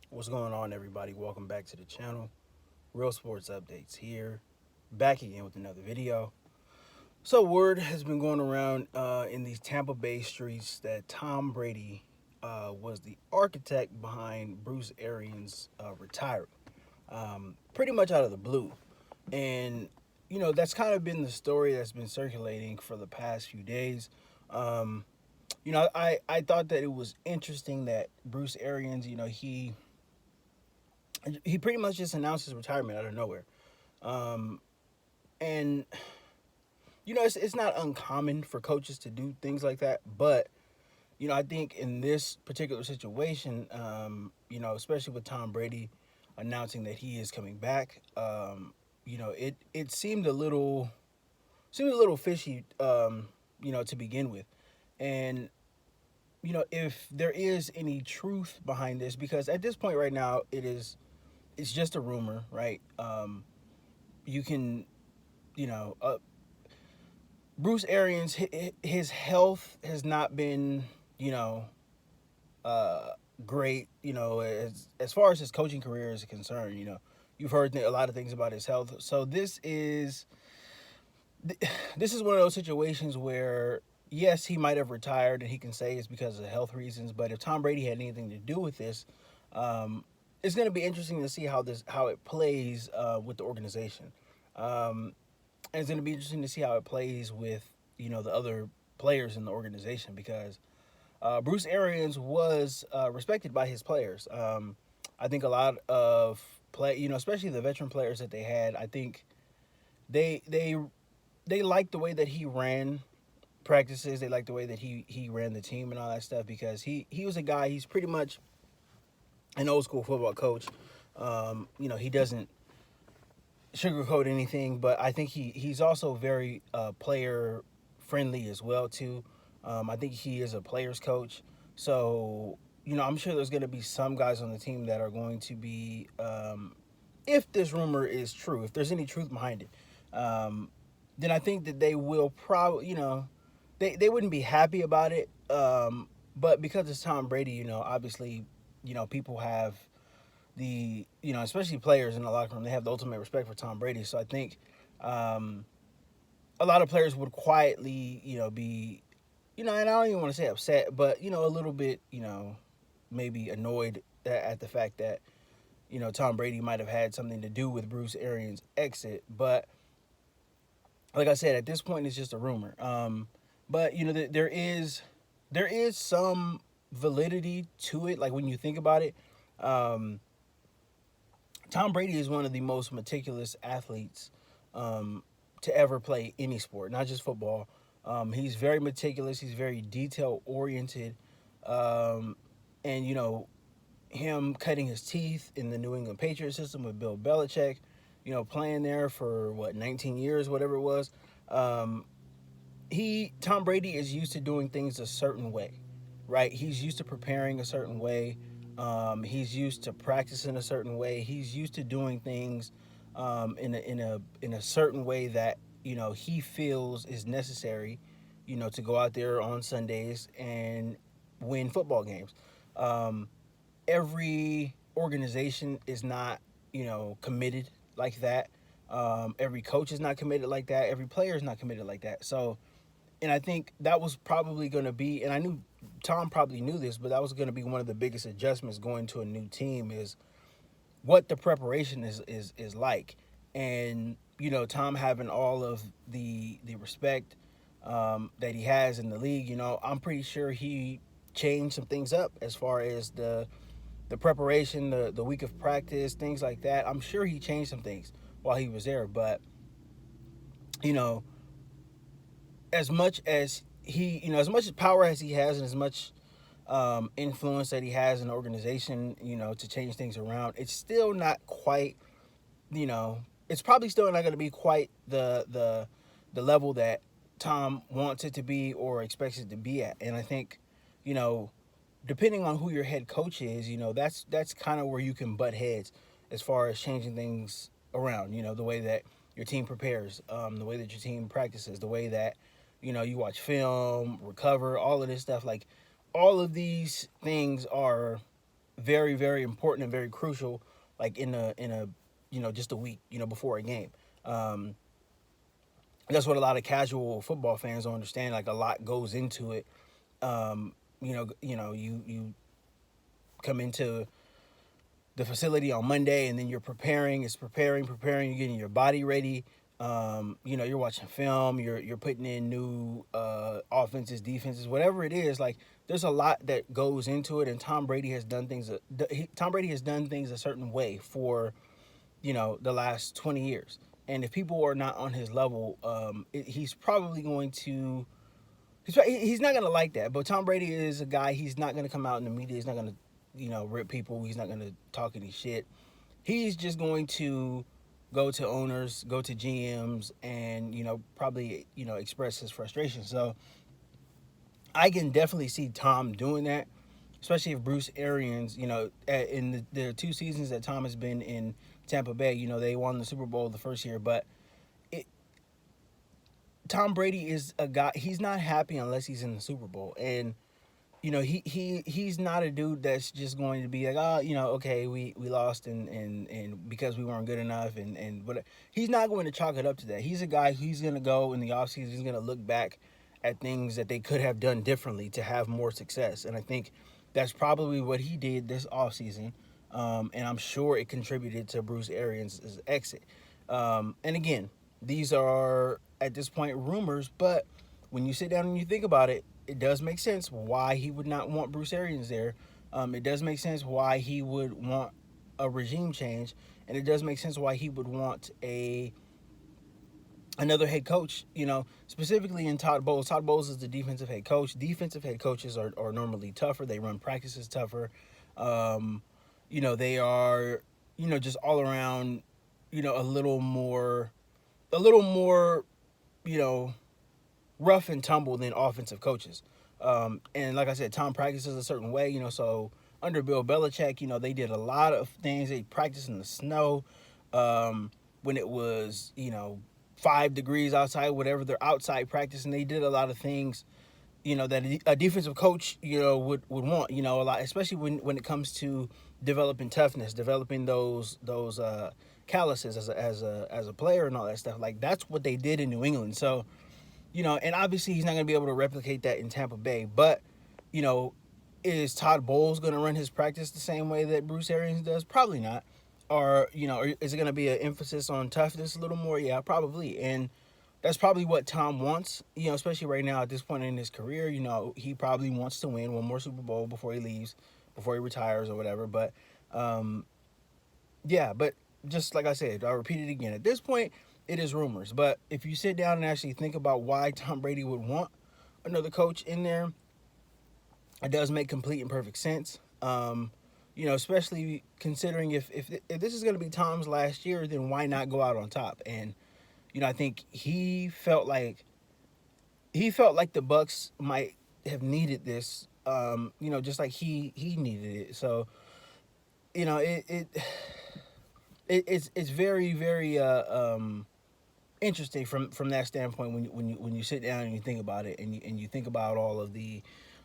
What's going on, everybody? Welcome back to the channel. Real Sports Updates here. Back again with another video. So, word has been going around in these Tampa Bay streets that Tom Brady was the architect behind Bruce Arians retiring, pretty much out of the blue. And, that's kind of been the story that's been circulating for the past few days. Um, I thought that it was interesting that Bruce Arians, he pretty much just announced his retirement out of nowhere. Um, and it's not uncommon for coaches to do things like that, but I think in this particular situation, especially with Tom Brady announcing that he is coming back, it seemed a little fishy, to begin with, and if there is any truth behind this, because at this point right now it's just a rumor, right? You can, you know, uh, Bruce Arians, his health has not been, you know, uh, great. As far as his coaching career is concerned, you've heard a lot of things about his health. So this is one of those situations where yes, he might have retired, and he can say it's because of health reasons. But if Tom Brady had anything to do with this, um, it's going to be interesting to see how it plays with the organization. Um, and it's going to be interesting to see how it plays with the other players in the organization, because Bruce Arians was respected by his players. I think a lot of especially the veteran players that they had. I think they they they liked the way that he ran practices. They liked the way that he ran the team and all that stuff, because he was a guy. He's pretty much an old school football coach. He doesn't sugarcoat anything, but I think he's also very player friendly as well too. I think he is a players coach, so I'm sure there's going to be some guys on the team that are going to be, if this rumor is true, if there's any truth behind it, then I think that they will probably, they wouldn't be happy about it. But because it's Tom Brady, obviously, people have especially players in the locker room, they have the ultimate respect for Tom Brady. So I think um, a lot of players would quietly, be, and I don't even want to say upset, but, a little bit, maybe annoyed at the fact that, Tom Brady might have had something to do with Bruce Arians' exit. But like I said, at this point, it's just a rumor. But, there is some validity to it. Like when you think about it, um, Tom Brady is one of the most meticulous athletes to ever play any sport, not just football. He's very meticulous. He's very detail oriented, um, and him cutting his teeth in the New England Patriot system with Bill Belichick, playing there for what 19 years, whatever it was. Um, he Tom Brady is used to doing things a certain way, right? He's used to preparing a certain way. He's used to practicing a certain way. He's used to doing things in a certain way that he feels is necessary, to go out there on Sundays and win football games. Um, every organization is not committed like that. Every coach is not committed like that. Every player is not committed like that. So, and I think that was probably going to be, and I knew Tom probably knew this, but that was going to be one of the biggest adjustments going to a new team, is what the preparation is like. And Tom having all of the respect that he has in the league, I'm pretty sure he changed some things up as far as the preparation, the week of practice, things like that. I'm sure he changed some things while he was there. But you know as much as as much power as he has, and as much influence that he has in the organization, to change things around, it's still not quite, it's probably still not going to be quite the level that Tom wants it to be or expects it to be at. And I think, you know, depending on who your head coach is, that's kind of where you can butt heads as far as changing things around. The way that your team prepares, the way that your team practices, the way that you watch film, recover, all of this stuff. Like all of these things are very, very important and very crucial, like in a just a week, before a game. Um, that's what a lot of casual football fans don't understand. Like a lot goes into it. You come into the facility on Monday, and then you're preparing. It's preparing. You're getting your body ready. You're watching film. You're putting in new offenses, defenses, whatever it is. Like there's a lot that goes into it, and Tom Brady has done things. Tom Brady has done things a certain way for the last 20 years. And if people are not on his level, he's probably going to. He's not going to like that. But Tom Brady is a guy. He's not going to come out in the media. He's not going to, rip people. He's not going to talk any shit. He's just going to go to owners, go to GMs, and probably express his frustration. So I can definitely see Tom doing that, especially if Bruce Arians, in the 2 seasons that Tom has been in Tampa Bay, they won the Super Bowl the first year, but it, Tom Brady is a guy. He's not happy unless he's in the Super Bowl, and he's not a dude that's just going to be like, oh, okay, we lost and because we weren't good enough but he's not going to chalk it up to that. He's a guy. He's going to go in the offseason. He's going to look back at things that they could have done differently to have more success, and I think that's probably what he did this offseason. And I'm sure it contributed to Bruce Arians' exit. And again, these are at this point rumors, but when you sit down and you think about it, it does make sense why he would not want Bruce Arians there. It does make sense why he would want a regime change, and it does make sense why he would want another head coach. Specifically in Todd Bowles. Todd Bowles is the defensive head coach. Defensive head coaches are normally tougher. They run practices tougher. They are just all around a little more you know rough and tumble than offensive coaches. And like I said, Tom practices a certain way, so under Bill Belichick, they did a lot of things. They practiced in the snow when it was, 5 degrees outside, whatever their outside practice. And they did a lot of things, that a defensive coach, would want, a lot, especially when it comes to developing toughness, developing those calluses as a player and all that stuff. Like that's what they did in New England. So, and obviously he's not going to be able to replicate that in Tampa Bay. But, you know, is Todd Bowles going to run his practice the same way that Bruce Arians does? Probably not. Or, is it going to be an emphasis on toughness a little more? Yeah, probably. And that's probably what Tom wants, especially right now at this point in his career. He probably wants to win one more Super Bowl before he leaves, before he retires or whatever. But, yeah, but just like I said, I'll repeat it again. At this point, it is rumors. But if you sit down and actually think about why Tom Brady would want another coach in there, it does make complete and perfect sense. Especially considering if this is going to be Tom's last year, then why not go out on top? And I think he felt like the Bucks might have needed this. Just like he needed it. So it's very very interesting from that standpoint when you sit down and you think about it and you think about all of the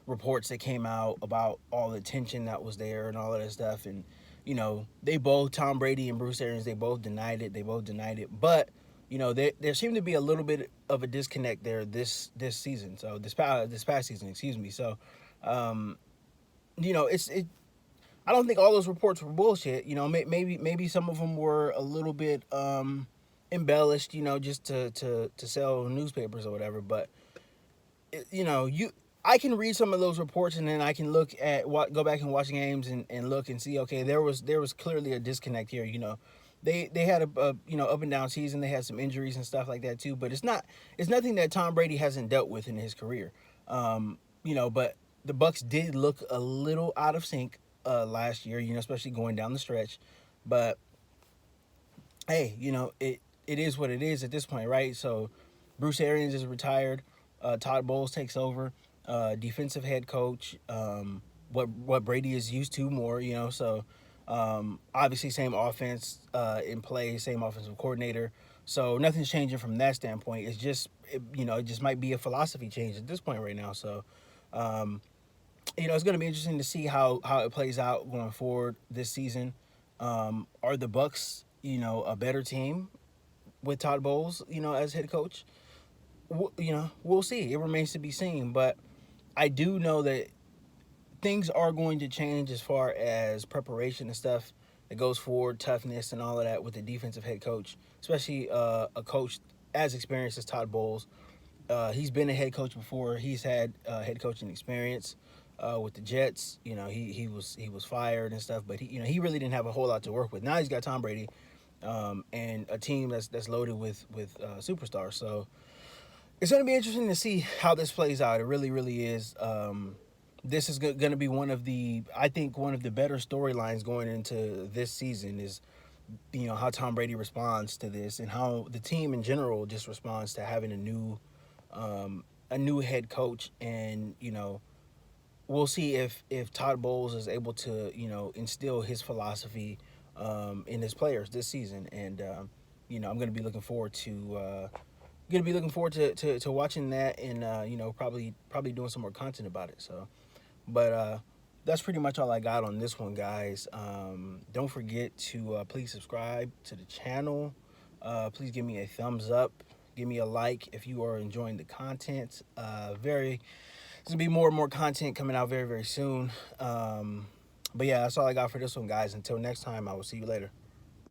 reports that came out about all the tension that was there and all of that stuff. And they both, Tom Brady and Bruce Arians, they both denied it. But there seemed to be a little bit of a disconnect there this season. So this past season, excuse me. So it's I don't think all those reports were bullshit. Maybe some of them were a little bit embellished, just to sell newspapers or whatever. But I can read some of those reports and then I can go back and watch games and look and see, okay, there was clearly a disconnect here. They had a up and down season. They had some injuries and stuff like that too. But it's nothing that Tom Brady hasn't dealt with in his career. But the Bucks did look a little out of sync last year, especially going down the stretch. But hey, it is what it is at this point, right? So Bruce Arians is retired. Todd Bowles takes over, defensive head coach. What Brady is used to more, So obviously, same offense in play, same offensive coordinator. So nothing's changing from that standpoint. It's just it just might be a philosophy change at this point right now. So It's going to be interesting to see how it plays out going forward this season. Are the Bucks, a better team with Todd Bowles, as head coach? We'll see. It remains to be seen. But I do know that things are going to change as far as preparation and stuff that goes forward, toughness and all of that with the defensive head coach, especially a coach as experienced as Todd Bowles. He's been a head coach before. He's had head coaching experience with the Jets. He was fired and stuff, but he really didn't have a whole lot to work with. Now he's got Tom Brady and a team that's loaded with superstars. So it's going to be interesting to see how this plays out. It really, really is. This is going to be I think one of the better storylines going into this season is, how Tom Brady responds to this and how the team in general just responds to having a new head coach. And we'll see if Todd Bowles is able to instill his philosophy in his players this season. And I'm going to be looking forward to. To watching that and probably doing some more content about it. So, but that's pretty much all I got on this one, guys. Don't forget to please subscribe to the channel. Please give me a thumbs up. Give me a like if you are enjoying the content. There's gonna be more and more content coming out very, very soon. But yeah, that's all I got for this one, guys. Until next time, I will see you later.